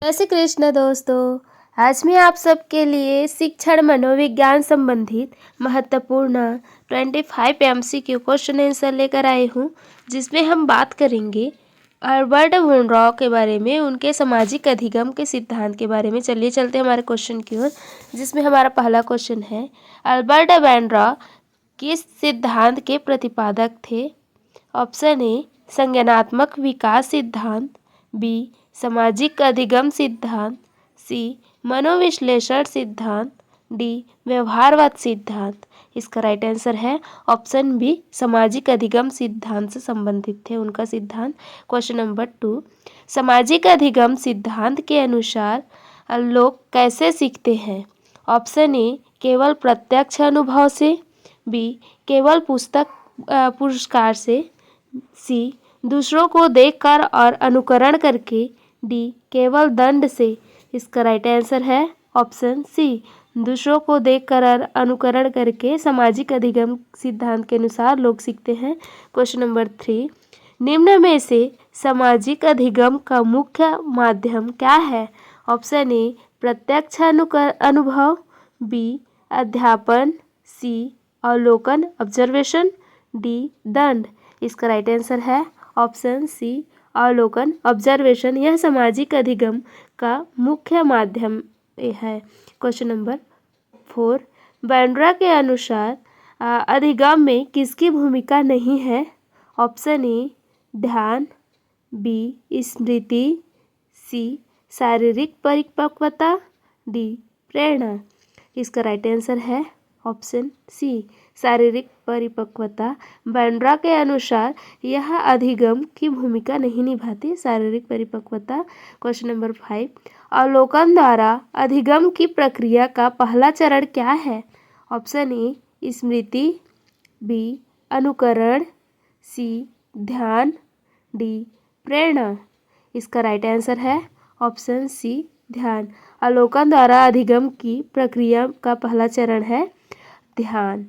जय श्री कृष्ण दोस्तों। आज मैं आप सबके लिए शिक्षण मनोविज्ञान संबंधित महत्वपूर्ण 25 MCQ क्वेश्चन आंसर लेकर आई हूँ, जिसमें हम बात करेंगे अल्बर्ट वुनरॉ के बारे में, उनके सामाजिक अधिगम के सिद्धांत के बारे में। चलिए चलते हैं हमारे क्वेश्चन की ओर, जिसमें हमारा पहला क्वेश्चन है, अल्बर्ट वुनरॉ किस सिद्धांत के प्रतिपादक थे? ऑप्शन ए संज्ञानात्मक विकास सिद्धांत, बी सामाजिक अधिगम सिद्धांत, सी मनोविश्लेषण सिद्धांत, डी व्यवहारवाद सिद्धांत। इसका राइट आंसर है ऑप्शन बी सामाजिक अधिगम सिद्धांत से संबंधित थे उनका सिद्धांत। क्वेश्चन नंबर 2, सामाजिक अधिगम सिद्धांत के अनुसार लोग कैसे सीखते हैं? ऑप्शन ए केवल प्रत्यक्ष अनुभव से, बी केवल पुरस्कार से, सी दूसरों को देखकर और अनुकरण करके, डी केवल दंड से। इसका राइट आंसर है ऑप्शन सी दूसरों को देखकर और अनुकरण करके सामाजिक अधिगम सिद्धांत के अनुसार लोग सीखते हैं। क्वेश्चन नंबर 3, निम्न में से सामाजिक अधिगम का मुख्य माध्यम क्या है? ऑप्शन ए प्रत्यक्ष अनुभव, बी अध्यापन, सी अवलोकन ऑब्जर्वेशन, डी दंड। इसका राइट आंसर है ऑप्शन सी अवलोकन ऑब्जर्वेशन। यह सामाजिक अधिगम का मुख्य माध्यम है। क्वेश्चन नंबर 4, वुनरॉ के अनुसार अधिगम में किसकी भूमिका नहीं है? ऑप्शन ए ध्यान, बी स्मृति, सी शारीरिक परिपक्वता, डी प्रेरणा। इसका राइट आंसर है ऑप्शन सी शारीरिक परिपक्वता। वुनरॉ के अनुसार यह अधिगम की भूमिका नहीं निभाती, शारीरिक परिपक्वता। क्वेश्चन नंबर 5, अवलोकन द्वारा अधिगम की प्रक्रिया का पहला चरण क्या है? ऑप्शन ए स्मृति, बी अनुकरण, सी ध्यान, डी प्रेरणा। इसका राइट आंसर है ऑप्शन सी ध्यान। अवलोकन द्वारा अधिगम की प्रक्रिया का पहला चरण है ध्यान।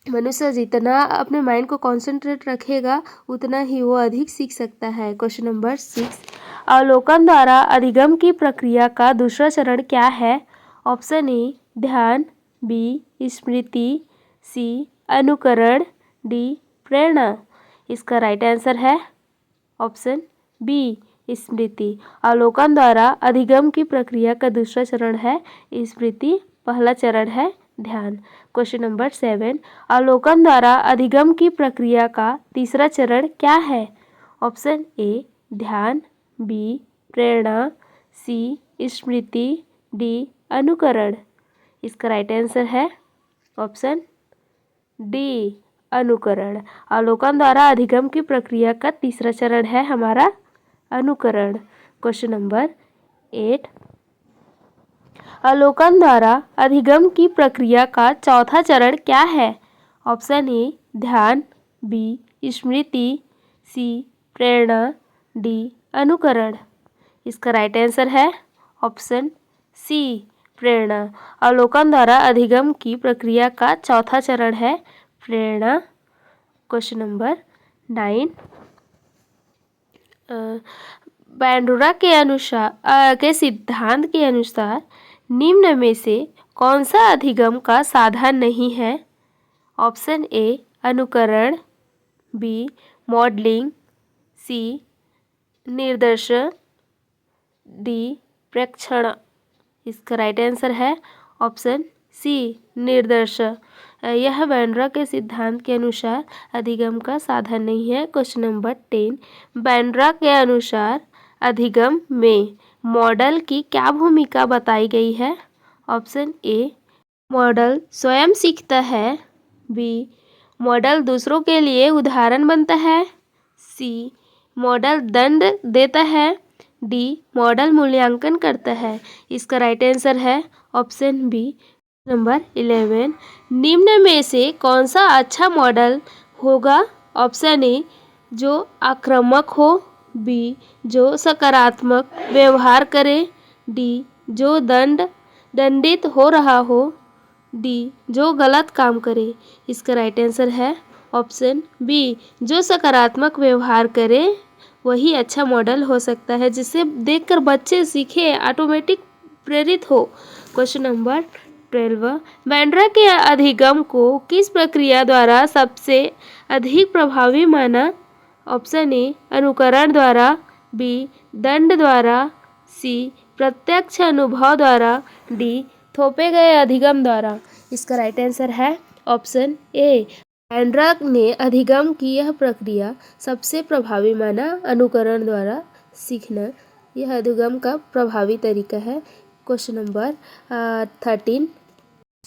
मनुष्य जितना अपने माइंड को कॉन्सेंट्रेट रखेगा उतना ही वो अधिक सीख सकता है। क्वेश्चन नंबर 6, अवलोकन द्वारा अधिगम की प्रक्रिया का दूसरा चरण क्या है? ऑप्शन ए ध्यान, बी स्मृति, सी अनुकरण, डी प्रेरणा। इसका राइट आंसर है ऑप्शन बी स्मृति। अवलोकन द्वारा अधिगम की प्रक्रिया का दूसरा चरण है स्मृति, पहला चरण है ध्यान। क्वेश्चन नंबर 7, अवलोकन द्वारा अधिगम की प्रक्रिया का तीसरा चरण क्या है? ऑप्शन ए ध्यान, बी प्रेरणा, सी स्मृति, डी अनुकरण। इसका राइट आंसर है ऑप्शन डी अनुकरण। अवलोकन द्वारा अधिगम की प्रक्रिया का तीसरा चरण है हमारा अनुकरण। क्वेश्चन नंबर 8, अवलोकन द्वारा अधिगम की प्रक्रिया का चौथा चरण क्या है? ऑप्शन ए ध्यान, बी स्मृति, सी प्रेरणा, डी अनुकरण। इसका राइट आंसर है ऑप्शन सी प्रेरणा। अवलोकन द्वारा अधिगम की प्रक्रिया का चौथा चरण है प्रेरणा। क्वेश्चन नंबर 9, वुनरॉ के अनुसार के सिद्धांत के अनुसार निम्न में से कौन सा अधिगम का साधन नहीं है? ऑप्शन ए अनुकरण, बी मॉडलिंग, सी निर्देशन, डी प्रेक्षण। इसका राइट आंसर है ऑप्शन सी निर्देशन। यह वुनरॉ के सिद्धांत के अनुसार अधिगम का साधन नहीं है। क्वेश्चन नंबर 10, वुनरॉ के अनुसार अधिगम में मॉडल की क्या भूमिका बताई गई है? ऑप्शन ए मॉडल स्वयं सीखता है, बी मॉडल दूसरों के लिए उदाहरण बनता है, सी मॉडल दंड देता है, डी मॉडल मूल्यांकन करता है। इसका राइट आंसर है ऑप्शन बी नंबर 11, निम्न में से कौन सा अच्छा मॉडल होगा? ऑप्शन ए जो आक्रामक हो, बी जो सकारात्मक व्यवहार करे, डी जो दंडित हो रहा हो, डी जो गलत काम करे। इसका राइट आंसर है ऑप्शन बी जो सकारात्मक व्यवहार करे वही अच्छा मॉडल हो सकता है, जिसे देखकर बच्चे सीखे, ऑटोमेटिक प्रेरित हो। क्वेश्चन नंबर 12, बैंड्रा के अधिगम को किस प्रक्रिया द्वारा सबसे अधिक प्रभावी माना? ऑप्शन ए अनुकरण द्वारा, बी दंड द्वारा, सी प्रत्यक्ष अनुभव द्वारा, डी थोपे गए अधिगम द्वारा। इसका राइट आंसर है ऑप्शन ए। बैंड्रा ने अधिगम की यह प्रक्रिया सबसे प्रभावी माना। अनुकरण द्वारा सीखना यह अधिगम का प्रभावी तरीका है। क्वेश्चन नंबर 13,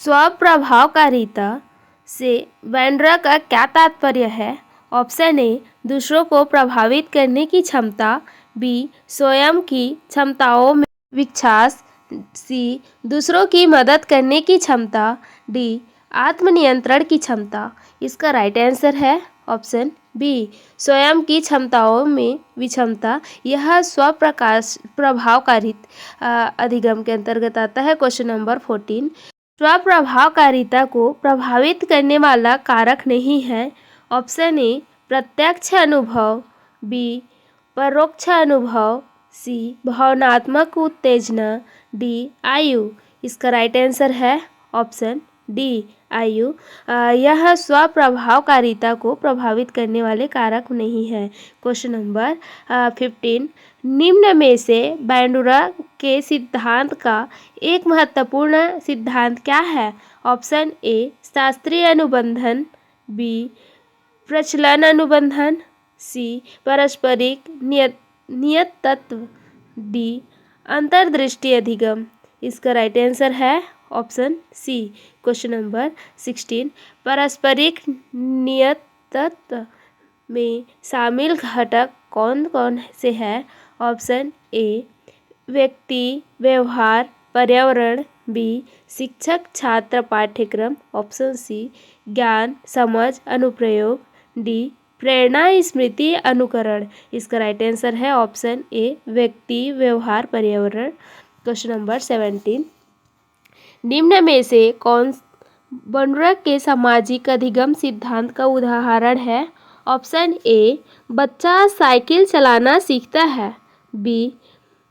स्वप्रभावकारिता से बैंड्रा का क्या तात्पर्य है? ऑप्शन ए दूसरों को प्रभावित करने की क्षमता, बी स्वयं की क्षमताओं में विकास, सी दूसरों की मदद करने की क्षमता, डी आत्मनियंत्रण की क्षमता। इसका राइट आंसर है ऑप्शन बी स्वयं की क्षमताओं में विक्षमता। यह प्रभावकारित अधिगम के अंतर्गत आता है। क्वेश्चन नंबर 14, स्वप्रभावकारिता को प्रभावित करने वाला कारक नहीं है। ऑप्शन ए प्रत्यक्ष अनुभव, बी परोक्ष अनुभव, सी भावनात्मक उत्तेजना, डी आयु। इसका राइट आंसर है ऑप्शन डी आयु। यह स्वप्रभावकारिता को प्रभावित करने वाले कारक नहीं है। क्वेश्चन नंबर 15, निम्न में से बैंड्रा के सिद्धांत का एक महत्वपूर्ण सिद्धांत क्या है? ऑप्शन ए शास्त्रीय अनुबंधन, बी प्रचलन अनुबंधन, सी पारस्परिक नियत तत्व, डी अंतर्दृष्टि अधिगम। इसका राइट आंसर है ऑप्शन सी। क्वेश्चन नंबर 16, पारस्परिक नियत तत्व में शामिल घटक कौन कौन से हैं? ऑप्शन ए व्यक्ति, व्यवहार, पर्यावरण, बी शिक्षक छात्र पाठ्यक्रम, ऑप्शन सी ज्ञान, समझ, अनुप्रयोग, डी प्रेरणा, स्मृति, अनुकरण। इसका राइट आंसर है ऑप्शन ए व्यक्ति, व्यवहार, पर्यावरण। क्वेश्चन नंबर 17, निम्न में से कौन बैंड्रा के सामाजिक अधिगम सिद्धांत का उदाहरण है? ऑप्शन ए बच्चा साइकिल चलाना सीखता है, बी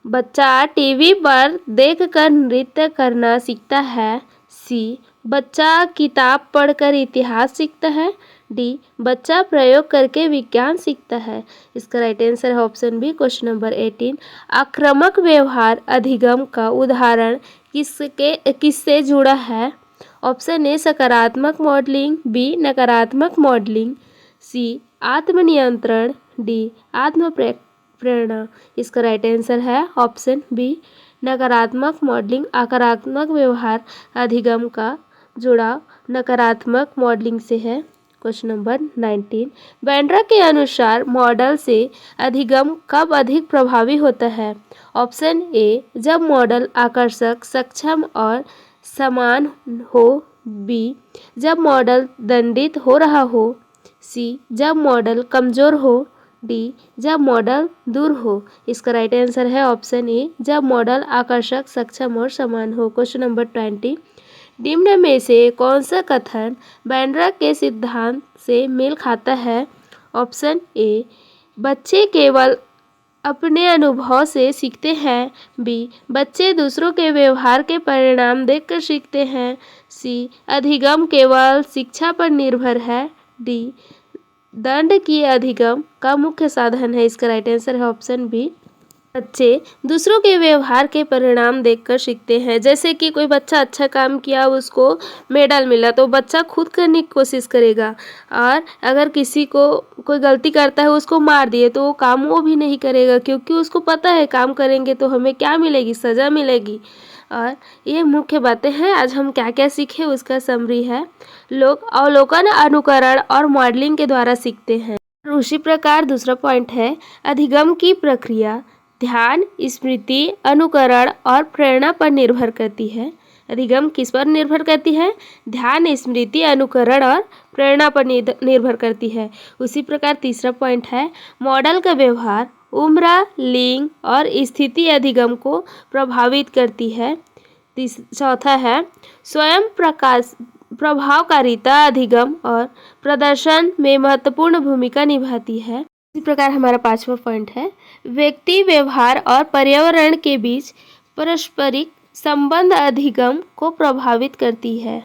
बच्चा टीवी पर देखकर नृत्य करना सीखता है, सी बच्चा किताब पढ़कर इतिहास सीखता है, डी बच्चा प्रयोग करके विज्ञान सीखता है। इसका राइट आंसर है ऑप्शन बी। क्वेश्चन नंबर 18, आक्रामक व्यवहार अधिगम का उदाहरण किससे जुड़ा है? ऑप्शन ए सकारात्मक मॉडलिंग, बी नकारात्मक मॉडलिंग, सी आत्मनियंत्रण, डी आत्म प्रेरणा। इसका राइट आंसर है ऑप्शन बी नकारात्मक मॉडलिंग। आक्रामक व्यवहार अधिगम का जुड़ाव नकारात्मक मॉडलिंग से है। क्वेश्चन नंबर 19, बैंड्रा के अनुसार मॉडल से अधिगम कब अधिक प्रभावी होता है? ऑप्शन ए जब मॉडल आकर्षक, सक्षम और समान हो, बी जब मॉडल दंडित हो रहा हो, सी जब मॉडल कमजोर हो, डी जब मॉडल दूर हो। इसका राइट आंसर है ऑप्शन ए जब मॉडल आकर्षक, सक्षम और समान हो। क्वेश्चन नंबर 20, निम्न में से कौन सा कथन बैंड्रा के सिद्धांत से मेल खाता है? ऑप्शन ए बच्चे केवल अपने अनुभव से सीखते हैं, बी बच्चे दूसरों के व्यवहार के परिणाम देखकर सीखते हैं, सी अधिगम केवल शिक्षा पर निर्भर है, डी दंड की अधिगम का मुख्य साधन है। इसका राइट आंसर है ऑप्शन बी बच्चे दूसरों के व्यवहार के परिणाम देखकर सीखते हैं। जैसे कि कोई बच्चा अच्छा काम किया, उसको मेडल मिला, तो बच्चा खुद करने की कोशिश करेगा, और अगर किसी को कोई गलती करता है, उसको मार दिए, तो वो काम वो भी नहीं करेगा, क्योंकि उसको पता है काम करेंगे तो हमें क्या मिलेगी, सज़ा मिलेगी। और ये मुख्य बातें हैं। आज हम क्या क्या सीखे उसका समरी है। लोग अवलोकन, अनुकरण और मॉडलिंग के द्वारा सीखते हैं। उसी प्रकार दूसरा पॉइंट है अधिगम की प्रक्रिया ध्यान, स्मृति, अनुकरण और प्रेरणा पर निर्भर करती है। अधिगम किस पर निर्भर करती है? ध्यान, स्मृति, अनुकरण और प्रेरणा पर निर्भर करती है। उसी प्रकार तीसरा पॉइंट है मॉडल का व्यवहार, उम्र, लिंग और स्थिति अधिगम को प्रभावित करती है। चौथा है स्वयं प्रभावकारिता अधिगम और प्रदर्शन में महत्वपूर्ण भूमिका निभाती है। इसी प्रकार हमारा 5वां पॉइंट है, व्यक्ति व्यवहार और पर्यावरण के बीच पारस्परिक संबंध अधिगम को प्रभावित करती है।